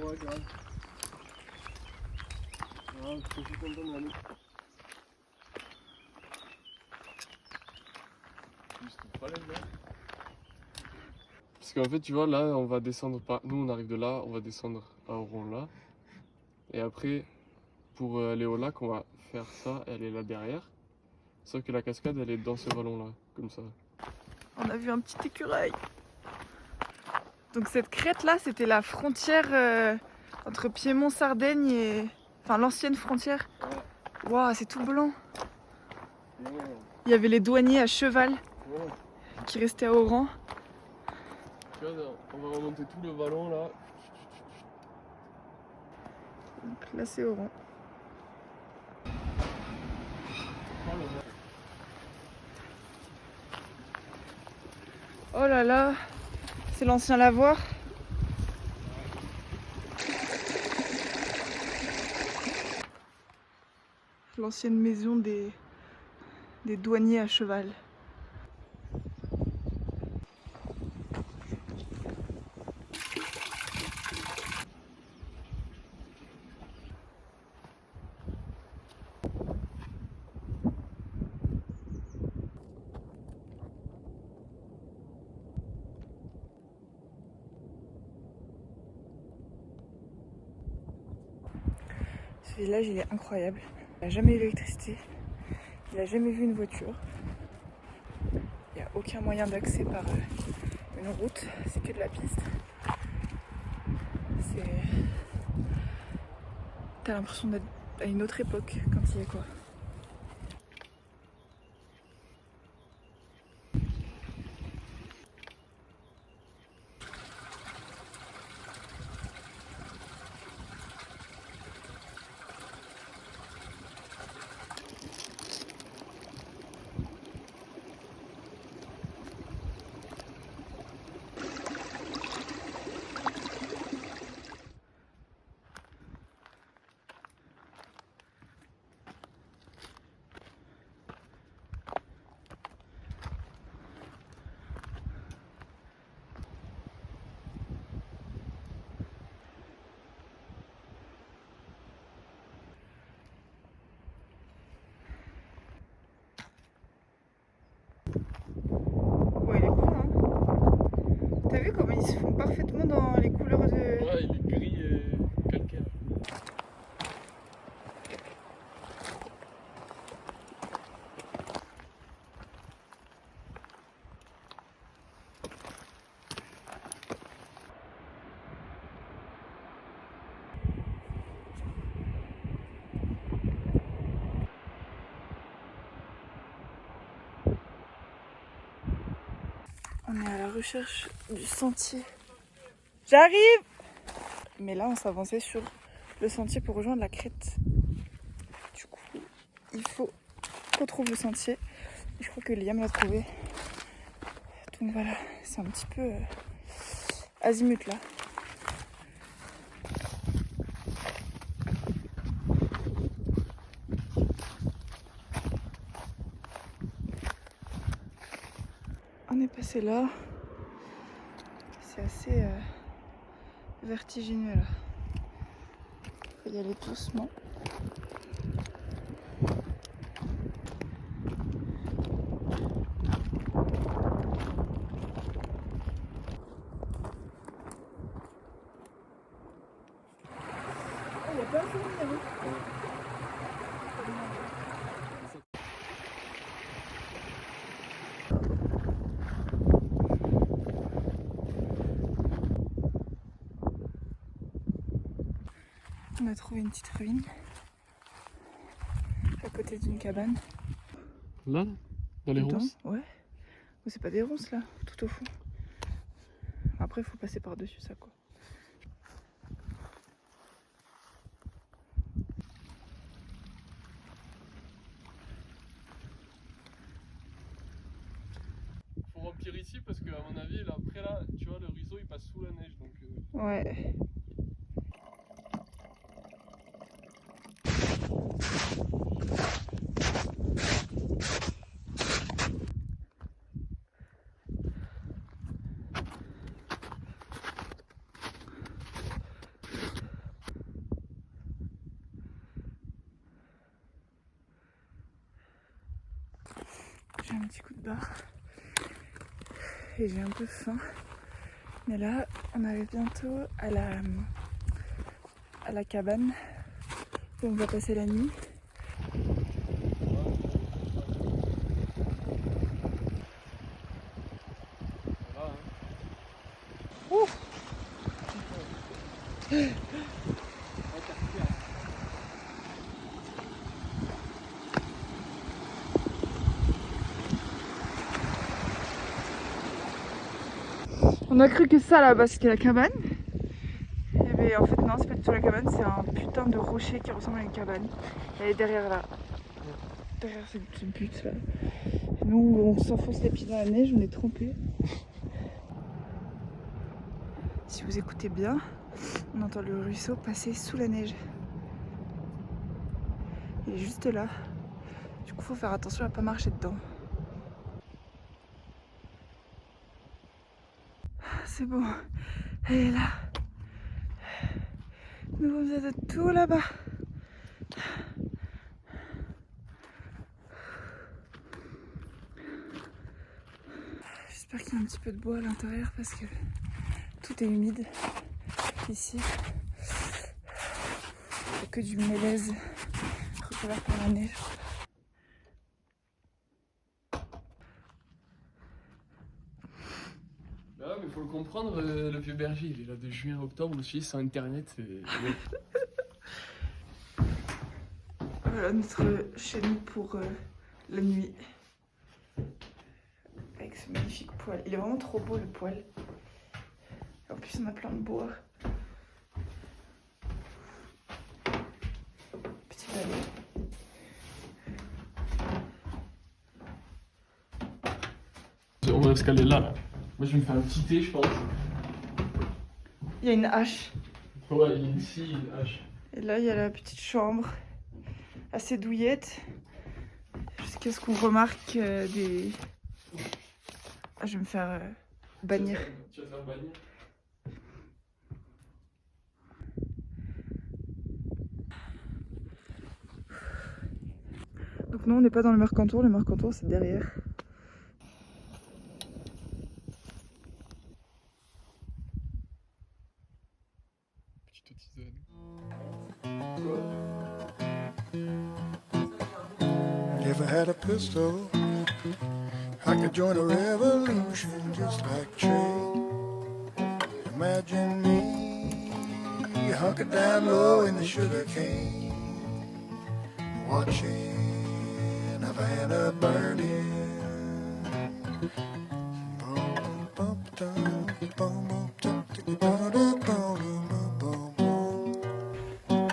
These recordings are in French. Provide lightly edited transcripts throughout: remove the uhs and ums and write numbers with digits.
ouais, grave. Ah, je suis content de l'année. Parce qu'en fait, tu vois, là, on va descendre pas. Nous, on arrive de là, on va descendre à Oron là. Et après, pour aller au lac, on va faire ça, elle est là derrière. Sauf que la cascade, elle est dans ce vallon là, comme ça. On a vu un petit écureuil. Donc cette crête là, c'était la frontière entre Piémont, Sardaigne et... Enfin l'ancienne frontière. Ouais. Waouh, c'est tout blanc. Ouais. Il y avait les douaniers à cheval Ouais. qui restaient à Oran. Tu vois, on va remonter tout le vallon là. Donc là c'est Oran. Oh là là, c'est l'ancien lavoir. L'ancienne maison des douaniers à cheval. Ce village il est incroyable. Il n'a jamais eu d'électricité. Il n'a jamais vu une voiture. Il n'y a aucun moyen d'accès par une route. C'est que de la piste. T'as l'impression d'être à une autre époque quand il y a quoi. Ouais, il est beau, hein. T'as vu comment ils se font parfaitement dans les couleurs de... Ouais, il est gris et calcaire. On est à la recherche du sentier. J'arrive! Mais là, on s'avançait sur le sentier pour rejoindre la crête. Du coup, il faut qu'on trouve le sentier. Et je crois que Liam l'a trouvé. Donc voilà, c'est un petit peu azimut là. On est passé là. C'est assez vertigineux là. Faut y aller doucement. Il y a plein de fourmis. On a trouvé une petite ruine à côté d'une cabane. Là, dans les Dedans, ronces. ouais. Oh, c'est pas des ronces là, tout au fond. Après, il faut passer par-dessus ça quoi. Faut remplir ici parce que, à mon avis, là, après là, tu vois, le ruisseau il passe sous la neige donc. Ouais. J'ai un petit coup de barre. Et j'ai un peu faim. Mais là, on arrive bientôt à la cabane où on va passer la nuit. On a cru que ça là-bas c'était la cabane. Et bien, en fait non, c'est pas du tout la cabane, c'est un putain de rocher qui ressemble à une cabane. Elle est derrière là. Derrière ce but là. Et nous on s'enfonce les pieds dans la neige, on est trempés. Si vous écoutez bien, on entend le ruisseau passer sous la neige. Il est juste là. Du coup faut faire attention à pas marcher dedans. C'est bon, elle est là. Nous on vient de tout là-bas. J'espère qu'il y a un petit peu de bois à l'intérieur parce que tout est humide ici. Il n'y a que du mélèze recouvert par la neige. Bah mais faut le comprendre, le vieux berger, il est là de juin à octobre aussi, sans internet. Voilà notre chez nous pour la nuit. Avec ce magnifique poêle. Il est vraiment trop beau le poêle. En plus on a plein de bois. Petit balai. On va se caler là. Moi je vais me faire un petit thé je pense. Il y a une hache. Ouais, il y a ici une hache. Et là il y a la petite chambre. Assez douillette. Jusqu'à ce qu'on remarque des... Ah, je vais me faire bannir. Tu vas te faire bannir. Donc non, on n'est pas dans le Mercantour c'est derrière. Petite tisane. If I had a pistol, I could join a revolution just like Che. Imagine me hunkered down low in the sugar cane, watching Havana burning.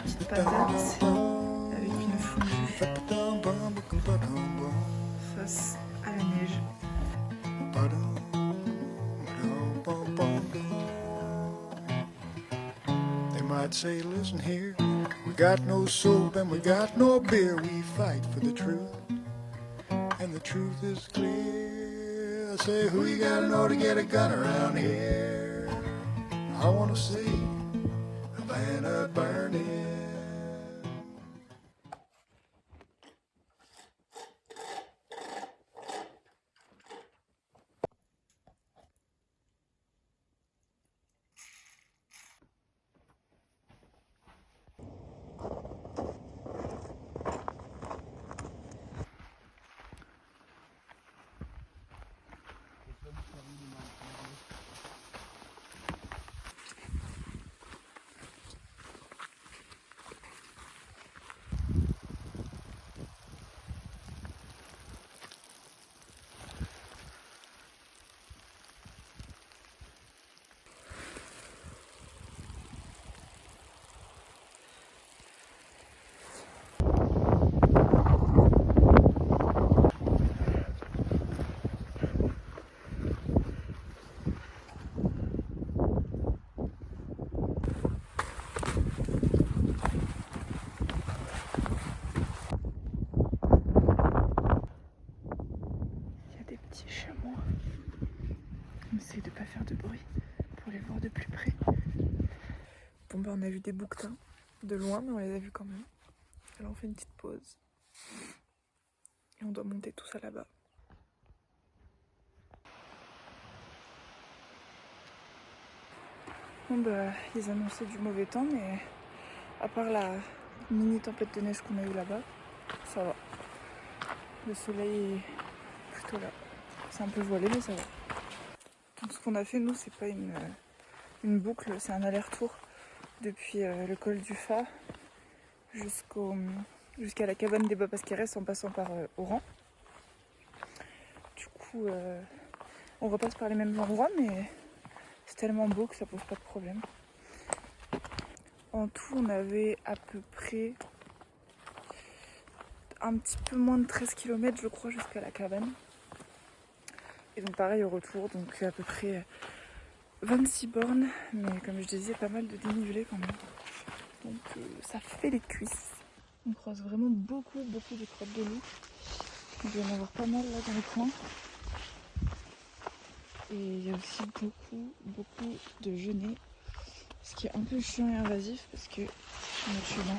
Petite patate avec une fondue face à la neige. They might say, listen here, we got no soap and we got no beer. We fight for the truth, and the truth is clear. I say, who you gotta know to get a gun around here? I wanna see Havana burning. On essaie de pas faire de bruit pour les voir de plus près. Bon bah on a vu des bouquetins de loin mais on les a vus quand même. Alors on fait une petite pause. Et on doit monter tout ça là-bas. Bon bah, ils annonçaient du mauvais temps, mais à part la mini tempête de neige qu'on a eu là-bas, ça va. Le soleil est plutôt là. C'est un peu voilé, mais ça va. Donc ce qu'on a fait, nous, c'est pas une boucle, c'est un aller-retour depuis le col du Fa jusqu'à la cabane des Babasqueres en passant par Oran. Du coup, on repasse par les mêmes endroits, mais c'est tellement beau que ça pose pas de problème. En tout, on avait à peu près un petit peu moins de 13 km, je crois, jusqu'à la cabane. Et donc pareil au retour, donc à peu près 26 bornes, mais comme je disais, pas mal de dénivelé quand même. Donc ça fait les cuisses. On croise vraiment beaucoup de crottes de loup. Il doit y en avoir pas mal là dans les coins. Et il y a aussi beaucoup de genêts. Ce qui est un peu chiant et invasif parce que c'est naturel.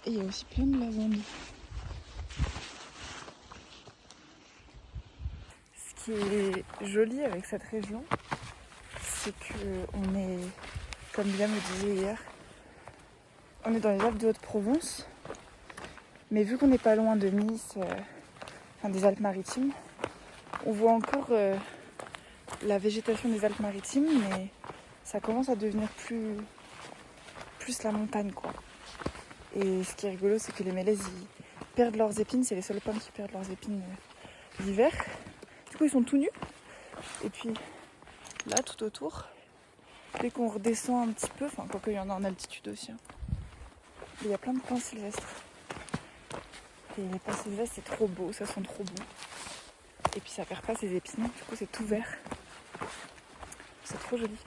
Et il y a aussi plein de lavande. Ce qui est joli avec cette région, c'est qu'on est, comme Bia me disait hier, on est dans les Alpes de Haute-Provence, mais vu qu'on n'est pas loin de Nice, des Alpes-Maritimes, on voit encore la végétation des Alpes-Maritimes, mais ça commence à devenir plus la montagne, quoi. Et ce qui est rigolo, c'est que les mélèzes, ils perdent leurs épines, c'est les seuls pins qui perdent leurs épines l'hiver. Du coup, ils sont tout nus. Et puis là, tout autour, dès qu'on redescend un petit peu, enfin, quoique il y en a en altitude aussi, hein, il y a plein de pins sylvestres. Et les pins sylvestres, c'est trop beau, ça sent trop bon. Et puis ça perd pas ses épines, du coup c'est tout vert. C'est trop joli.